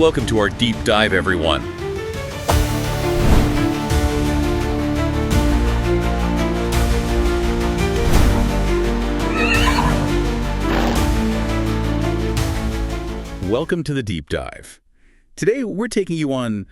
Welcome to our deep dive, everyone. Welcome to the deep dive. Today, we're taking you on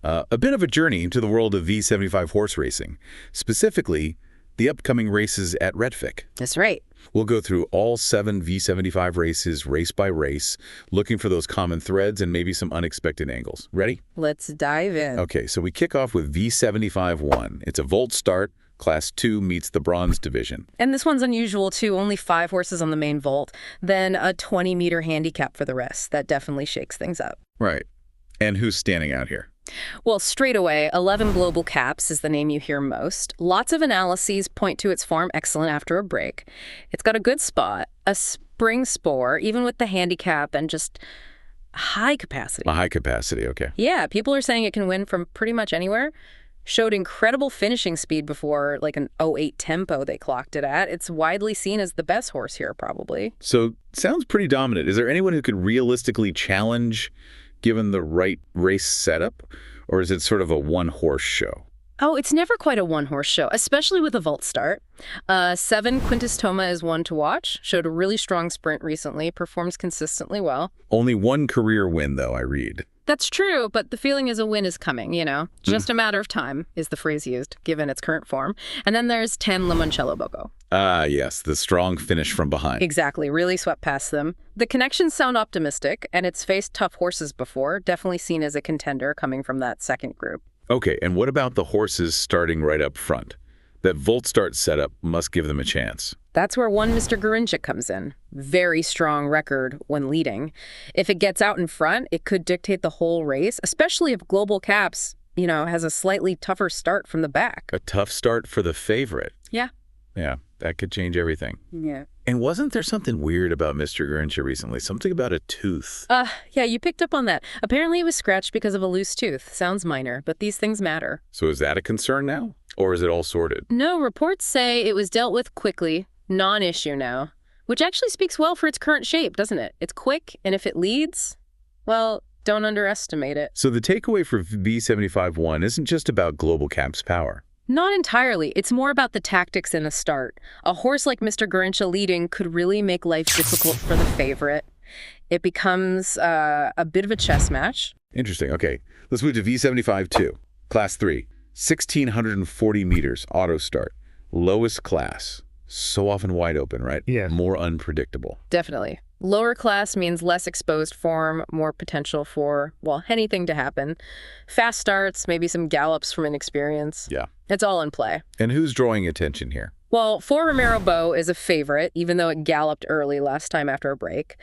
a bit of a journey into the world of V75 horse racing, specifically the upcoming races at Rättvik. That's right. We'll go through all 7 V75 races, race by race, looking for those common threads and maybe some unexpected angles. Ready? Let's dive in. Okay, so we kick off with V75-1. It's a Volt start. Class 2 meets the Bronze Division. And this one's unusual, too. Only 5 horses on the main Volt, then a 20-meter handicap for the rest. That definitely shakes things up. Right. And who's standing out here? Well, straight away, 11 Global Caps is the name you hear most. Lots of analyses point to its form excellent after a break. It's got a good spot, a spring spore, even with the handicap, and just high capacity. A high capacity, okay. Yeah, people are saying it can win from pretty much anywhere. Showed incredible finishing speed before, like an 08 tempo they clocked it at. It's widely seen as the best horse here, probably. So, sounds pretty dominant. Is there anyone who could realistically challenge given the right race setup? Or is it sort of a one-horse show? Oh, it's never quite a one-horse show, especially with a Volt start. 7 Quintus Toma is one to watch. Showed a really strong sprint recently. Performs consistently well. Only one career win, though, I read. That's true, but the feeling is a win is coming, you know. Just a matter of time is the phrase used, given its current form. And then there's 10 Limoncello Bocco. Ah, yes, the strong finish from behind. Exactly, really swept past them. The connections sound optimistic, and it's faced tough horses before, definitely seen as a contender coming from that second group. Okay, and what about the horses starting right up front? That Volt start setup must give them a chance. That's where one Mr. Garinchik comes in. Very strong record when leading. If it gets out in front, it could dictate the whole race, especially if Global Caps, has a slightly tougher start from the back. A tough start for the favorite. Yeah. Yeah, that could change everything. Yeah. And wasn't there something weird about Mr. Garinchik recently? Something about a tooth. Yeah, you picked up on that. Apparently it was scratched because of a loose tooth. Sounds minor, but these things matter. So is that a concern now? Or is it all sorted? No, reports say it was dealt with quickly, non-issue now, which actually speaks well for its current shape, doesn't it? It's quick, and if it leads, well, don't underestimate it. So the takeaway for V75-1 isn't just about Global Cap's power. Not entirely. It's more about the tactics in the start. A horse like Mr. Garinchik leading could really make life difficult for the favorite. It becomes a bit of a chess match. Interesting. Okay, let's move to V75-2, Class 3. 1,640 meters, auto start. Lowest class. So often wide open, right? Yeah. More unpredictable. Definitely. Lower class means less exposed form, more potential for, well, anything to happen. Fast starts, maybe some gallops from inexperience. Yeah. It's all in play. And who's drawing attention here? Well, 4 Romero Bow is a favorite, even though it galloped early last time after a break.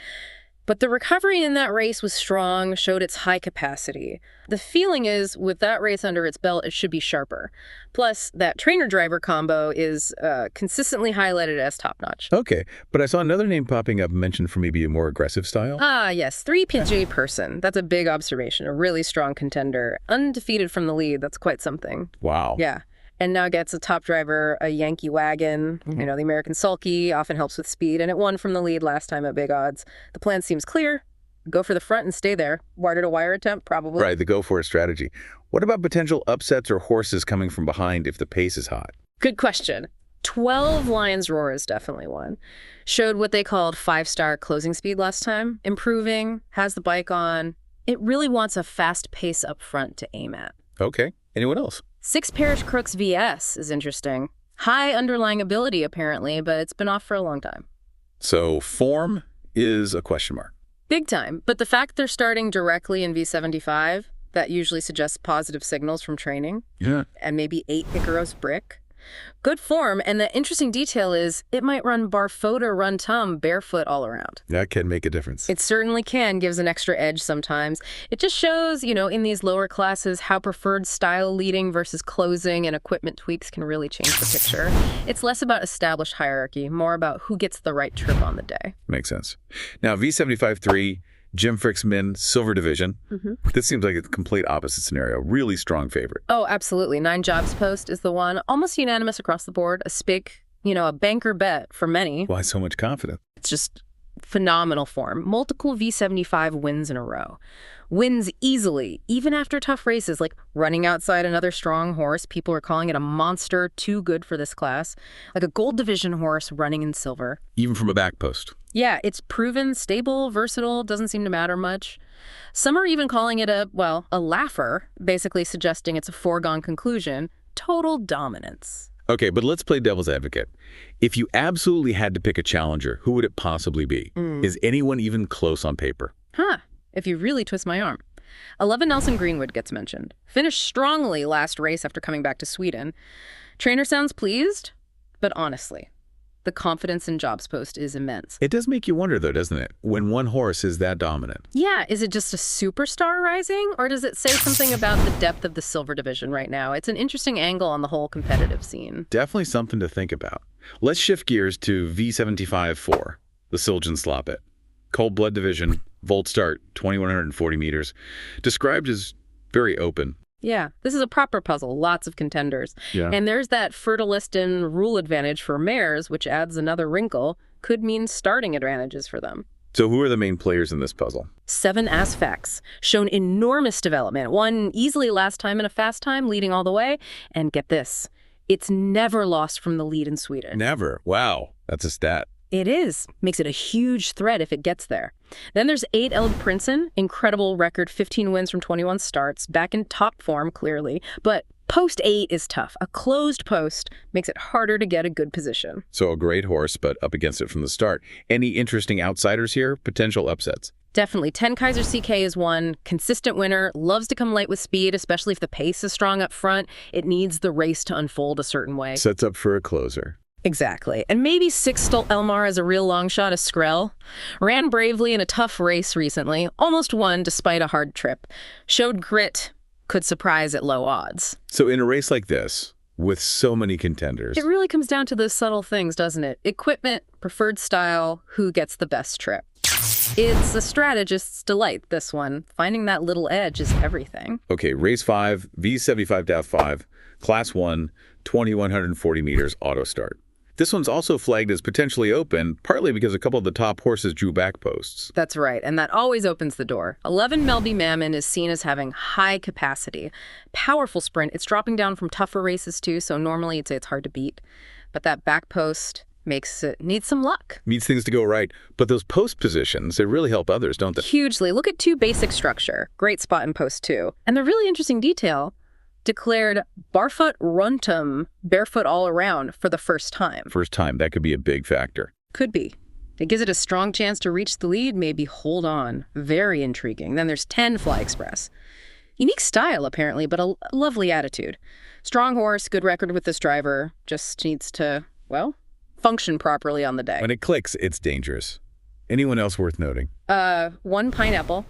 But the recovery in that race was strong, showed its high capacity. The feeling is, with that race under its belt, it should be sharper. Plus, that trainer-driver combo is consistently highlighted as top-notch. Okay, but I saw another name popping up mentioned for maybe a more aggressive style. Ah, yes, 3 PJ Person. That's a big observation, a really strong contender. Undefeated from the lead, that's quite something. Wow. Yeah. And now gets a top driver, a Yankee Wagon. The American Sulky often helps with speed, and it won from the lead last time at big odds. The plan seems clear. Go for the front and stay there. Wire-to-wire attempt, probably. Right, the go-for-it strategy. What about potential upsets or horses coming from behind if the pace is hot? Good question. 12 Lions Roar is definitely one. Showed what they called 5-star closing speed last time. Improving, has the bike on. It really wants a fast pace up front to aim at. Okay, anyone else? 6 Parish Crooks VS is interesting. High underlying ability, apparently, but it's been off for a long time. So form is a question mark. Big time. But the fact they're starting directly in V75, that usually suggests positive signals from training. Yeah. And maybe 8 Icaros Brick. Good form, and the interesting detail is it might run Barfoot or Run Tum barefoot all around. That can make a difference. It certainly can, gives an extra edge sometimes. It just shows, in these lower classes, how preferred style leading versus closing and equipment tweaks can really change the picture. It's less about established hierarchy, more about who gets the right trip on the day. Makes sense. Now, V75-3, Jim Frick's Silver Division. This seems like a complete opposite scenario. Really strong favorite. Oh, absolutely. 9 Jobs Post is the one. Almost unanimous across the board. A spig, a banker bet for many. Why so much confidence? It's just phenomenal form. Multiple V75 wins in a row. Wins easily, even after tough races, like running outside another strong horse. People are calling it a monster, too good for this class. Like a gold division horse running in silver. Even from a back post. Yeah, it's proven, stable, versatile, doesn't seem to matter much. Some are even calling it a laugher, basically suggesting it's a foregone conclusion. Total dominance. Okay, but let's play devil's advocate. If you absolutely had to pick a challenger, who would it possibly be? Is anyone even close on paper? If you really twist my arm. 11 Nelson Greenwood gets mentioned. Finished strongly last race after coming back to Sweden. Trainer sounds pleased, but honestly, the confidence in Jobs Post is immense. It does make you wonder, though, doesn't it? When one horse is that dominant. Yeah, is it just a superstar rising, or does it say something about the depth of the silver division right now? It's an interesting angle on the whole competitive scene. Definitely something to think about. Let's shift gears to V75-4, the Siljan Sloppet. Cold blood division, volt start, 2,140 meters. Described as very open. Yeah, this is a proper puzzle, lots of contenders. Yeah. And there's that Fertilistin rule advantage for mares, which adds another wrinkle, could mean starting advantages for them. So who are the main players in this puzzle? 7 Asphax, shown enormous development, won easily last time in a fast time, leading all the way. And get this, it's never lost from the lead in Sweden. Never. Wow, that's a stat. It is. Makes it a huge threat if it gets there. Then there's 8 Eld Prinsen, incredible record, 15 wins from 21 starts, back in top form, clearly. But post 8 is tough. A closed post makes it harder to get a good position. So a great horse, but up against it from the start. Any interesting outsiders here? Potential upsets? Definitely. 10 Kaiser CK is one. Consistent winner. Loves to come late with speed, especially if the pace is strong up front. It needs the race to unfold a certain way. Sets up for a closer. Exactly. And maybe 6 Stolt Elmar is a real long shot, a Skrell. Ran bravely in a tough race recently. Almost won despite a hard trip. Showed grit. Could surprise at low odds. So in a race like this, with so many contenders... It really comes down to those subtle things, doesn't it? Equipment, preferred style, who gets the best trip. It's a strategist's delight, this one. Finding that little edge is everything. Okay, race 5, V75-5, class 1, 2,140 meters, auto start. This one's also flagged as potentially open, partly because a couple of the top horses drew back posts. That's right, and that always opens the door. 11 Melby Mammon is seen as having high capacity. Powerful sprint. It's dropping down from tougher races too, so normally you'd say it's hard to beat. But that back post makes it need some luck. Needs things to go right. But those post positions, they really help others, don't they? Hugely. Look at 2 basic structure. Great spot in post 2. And the really interesting detail, declared barfoot runtum, barefoot all around, for the first time. First time, that could be a big factor. Could be. It gives it a strong chance to reach the lead, maybe hold on. Very intriguing. Then there's 10 Fly Express. Unique style, apparently, but a lovely attitude. Strong horse, good record with this driver. Just needs to, well, function properly on the day. When it clicks, it's dangerous. Anyone else worth noting? 1 Pineapple.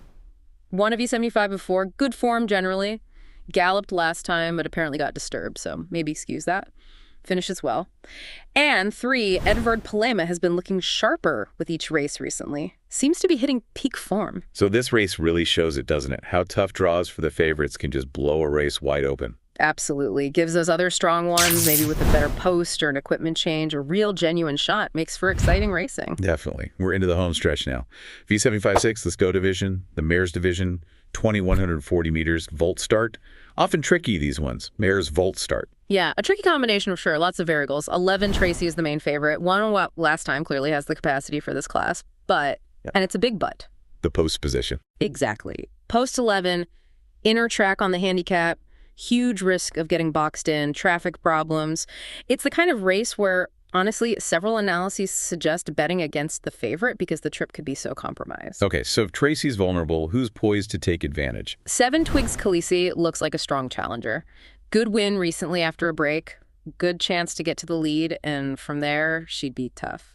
Won a V75 before. Good form, generally. Galloped last time, but apparently got disturbed, so maybe excuse that. Finishes well. And 3, Edvard Palema has been looking sharper with each race recently. Seems to be hitting peak form. So this race really shows it, doesn't it? How tough draws for the favorites can just blow a race wide open. Absolutely. Gives those other strong ones, maybe with a better post or an equipment change, a real genuine shot. Makes for exciting racing. Definitely. We're into the home stretch now. V75-6, the SCO division, the mares division, 2,140 meters, volt start. Often tricky, these ones. Mares volt start. Yeah, a tricky combination for sure. Lots of variables. 11 Tracy is the main favorite. Won last time, clearly has the capacity for this class. But, and it's a big but. The post position. Exactly. Post 11, inner track on the handicap, huge risk of getting boxed in, traffic problems. It's the kind of race where, honestly, several analyses suggest betting against the favorite because the trip could be so compromised. Okay, so if Tracy's vulnerable, who's poised to take advantage? 7 Twigs Khaleesi looks like a strong challenger. Good win recently after a break. Good chance to get to the lead, and from there, she'd be tough.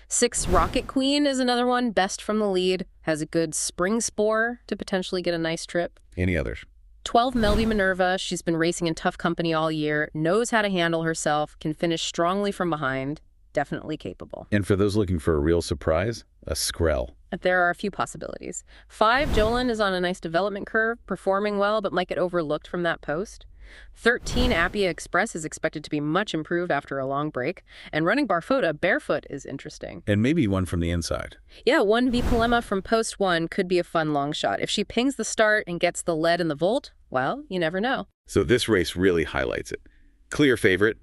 6 Rocket Queen is another one, best from the lead. Has a good spring spore to potentially get a nice trip. Any others? 12 Melby Minerva, she's been racing in tough company all year, knows how to handle herself, can finish strongly from behind, definitely capable. And for those looking for a real surprise, a Skrell. There are a few possibilities. 5 Jolin is on a nice development curve, performing well, but might get overlooked from that post. 13 Appia Express is expected to be much improved after a long break, and running Barfota barefoot is interesting. And maybe one from the inside. Yeah, 1V Palema from post 1 could be a fun long shot. If she pings the start and gets the lead in the volt, well, you never know. So this race really highlights it. Clear favorite,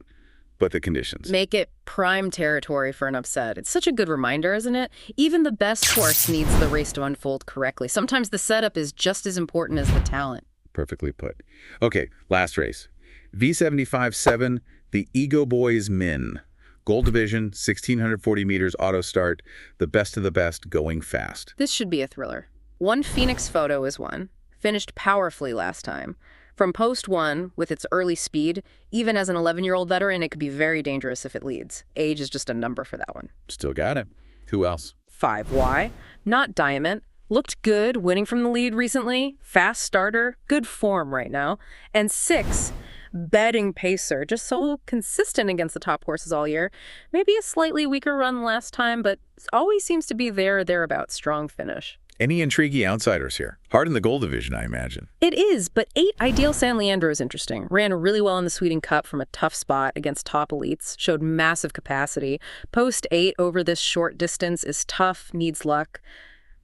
but the conditions. Make it prime territory for an upset. It's such a good reminder, isn't it? Even the best horse needs the race to unfold correctly. Sometimes the setup is just as important as the talent. Perfectly put. Okay, last race. V75-7, the Ego Boys Min. Gold division, 1,640 meters auto start, the best of the best, going fast. This should be a thriller. 1 Phoenix Photo is one. Finished powerfully last time. From post 1, with its early speed, even as an 11-year-old veteran, it could be very dangerous if it leads. Age is just a number for that one. Still got it. Who else? 5 Y, not Diamond. Looked good, winning from the lead recently. Fast starter, good form right now. And 6, Betting Pacer, just so consistent against the top horses all year. Maybe a slightly weaker run last time, but always seems to be there or thereabouts. Strong finish. Any intriguing outsiders here? Hard in the gold division, I imagine. It is, but 8 Ideal San Leandro is interesting. Ran really well in the Sweden Cup from a tough spot against top elites. Showed massive capacity. Post 8 over this short distance is tough, needs luck.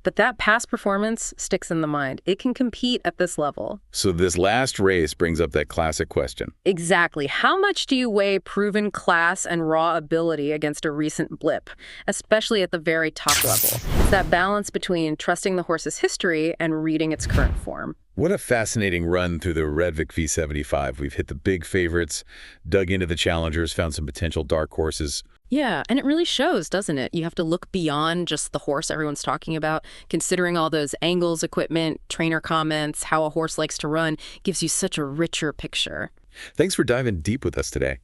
But that past performance sticks in the mind. It can compete at this level. So this last race brings up that classic question. Exactly. How much do you weigh proven class and raw ability against a recent blip, especially at the very top level? It's that balance between trusting the horse's history and reading its current form. What a fascinating run through the Rättvik V75. We've hit the big favorites, dug into the challengers, found some potential dark horses. Yeah, and it really shows, doesn't it? You have to look beyond just the horse everyone's talking about. Considering all those angles, equipment, trainer comments, how a horse likes to run, gives you such a richer picture. Thanks for diving deep with us today.